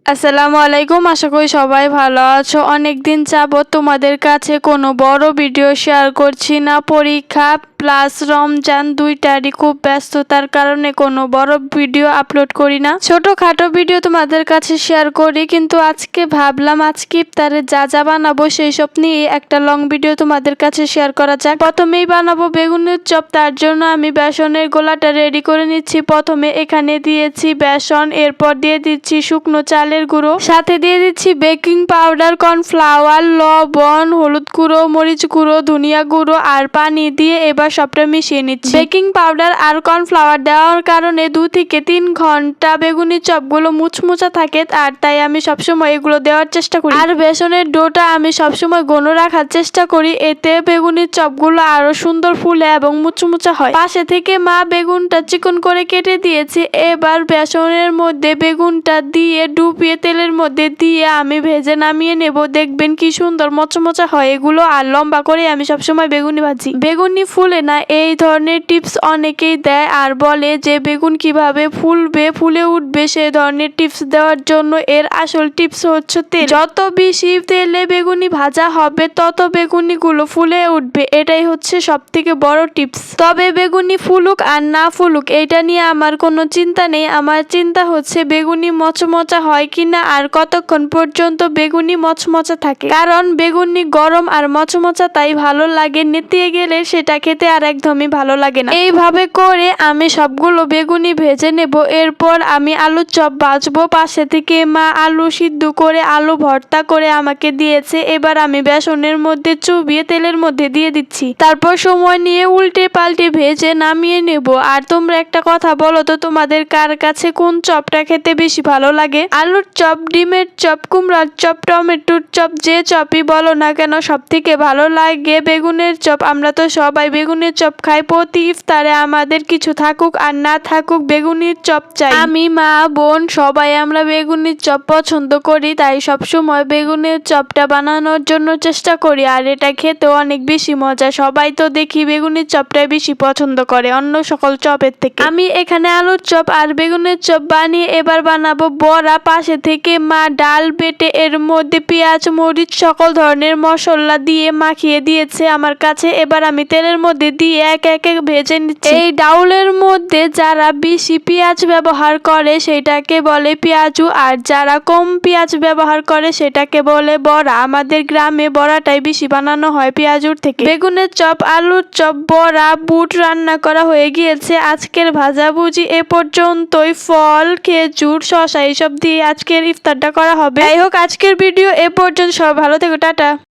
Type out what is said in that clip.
আসসালামু আলাইকুম, আশা করি সবাই ভালো আছো। অনেকদিন যাবত তোমাদের কাছে কোনো বড় ভিডিও শেয়ার করছি না। পরীক্ষা প্লাস রমজান দুইটারই খুব ব্যস্ততার কারণে কোনো বড় ভিডিও আপলোড করি না, ছোটখাটো ভিডিও তোমাদের কাছে শেয়ার করি। কিন্তু আজকে ভাবলাম আজকে ইফতারে যা যা বানাবো সেই সব নিয়ে একটা লং ভিডিও তোমাদের কাছে শেয়ার করা যাক। প্রথমেই বানাবো বেগুনের চপ। তার জন্য আমি বেসনের গোলাটা রেডি করে নিচ্ছি। প্রথমে এখানে দিয়েছি বেসন, এরপর দিয়ে দিচ্ছি শুকনো চালের গুঁড়ো, সাথে দিয়ে দিচ্ছি বেকিং পাউডার, কর্নফ্লাওয়ার, লবণ, হলুদ গুঁড়ো, মরিচ গুঁড়ো, ধনিয়া গুঁড়ো আর পানি দিয়ে এবার সবটা মিশিয়ে নিচ্ছি। বেকিং পাউডার আর কর্নফ্লাওয়ার দেওয়ার কারণে 2 থেকে 3 ঘন্টা বেগুনি চপগুলো মুচমুচা থাকে, আর তাই আমি সবসময় এগুলো দেওয়ার চেষ্টা করি। আর বেসনের ডোটা আমি সবসময় ঘন রাখার চেষ্টা করি, এতে বেগুনির চপগুলো আরো সুন্দর ফুলে এবং মুচমুচা হয়। পাশে থেকে মা বেগুনটা চিকন করে কেটে দিয়েছে। এবার বেসনের মধ্যে বেগুনটা দিয়ে ডুবিয়ে তেলের মধ্যে দিয়ে আমি ভেজে নামিয়ে নেব। দেখবেন কি সুন্দর মচমচা হয় এগুলো। আর লম্বা করে আমি সবসময় বেগুনি ভাজি। বেগুনি ফুলে না, এই ধরনের টিপস অনেকেই দেয় আর বলে যে বেগুন কিভাবে ফুলবে, ফুলে উঠবে, সেই ধরনের টিপস দেওয়ার জন্য। এর আসল টিপস হচ্ছে তেল। যত বেশি তেলে বেগুনি ভাজা হবে তত বেগুনিগুলো ফুলে উঠবে, এটাই হচ্ছে সব থেকে বড় টিপস। তবে বেগুনি ফুলুক আর না ফুলুক এটা নিয়ে আমার কোনো চিন্তা নেই। আমার চিন্তা হচ্ছে বেগুনি মচমচা হয় কিনা আর কতক্ষণ পর্যন্ত বেগুনি মচমচা থাকে। কারণ বেগুনি গরম আর মচমচা তাই ভালো লাগে, নেতিয়ে গেলে সেটা খেতে আর একদমই ভালো লাগে না। এইভাবে করে আমি সবগুলো বেগুনি ভেজে নেব। এরপর আমি আলুর চপ ভাজবো। পাশে থেকে মা আলু সিদ্ধ করে আলু ভর্তা করে আমাকে দিয়েছে। এবার আমি বেসনের মধ্যে চুবিয়ে তেলের মধ্যে দিয়ে দিচ্ছি। তারপর সময় নিয়ে উল্টে পাল্টে ভেজে নামিয়ে নেব। আর তোমরা একটা কথা বলো তো, তোমাদের কার কাছে কোন চপটা খেতে বেশি ভালো লাগে? আলুর চপ, ডিমের চপ, কুমড়ার চপ, টমেটোর চপ, যে চপই বলো না কেন সব থেকে ভালো লাগে বেগুনের চপ। আমরা তো সবাই বেগুনের চপ খাই। প্রতি ইফতারে আমাদের কিছু থাকুক আর না থাকুক বেগুনের চপ চাই। আমি, মা, বোন সবাই আমরা বেগুনের চপ পছন্দ করি, তাই সবসময় বেগুনের চপটা বানানোর জন্য চেষ্টা করি। আর এটা খেতেও অনেক বেশি মজা। সবাই তো দেখি বেগুনের চপটাই বেশি পছন্দ করে অন্য সকল চপের থেকে। আমি এখানে আলুর চপ আর বেগুনের চপ বানিয়ে এবার বানাবো বড়া। পাশে থেকে মা ডাল বেটে এর মধ্যে পেঁয়াজ, মরিচ, সকল ধরনের মশলা দিয়ে মাখিয়ে দিয়েছে আমার কাছে। এবার আমি তেলের মধ্যে দিয়ে একে একে ভেজে নিচ্ছি। এই ডাউলের মধ্যে যারা বেশি পেঁয়াজ ব্যবহার করে সেটাকে বলে পেঁয়াজু, আর যারা কম পেঁয়াজ ব্যবহার করে সেটাকে বলে বড়া। আমাদের গ্রামে বড়াটাই বেশি বানানো হয় পেঁয়াজুর থেকে। বেগুনের চপ, আলুর চপ, বড়া, বুট রান্না করা হয়ে গিয়েছে। আজকের ভাজাভুজি এ পর্যন্তই। ফল, খেজুর, শসা এইসব দিয়ে আজকের ইফতারটা করা হবে। যাই হোক, আজকের ভিডিও এ পর্যন্ত। সবাই ভালো থেকো, টাটা।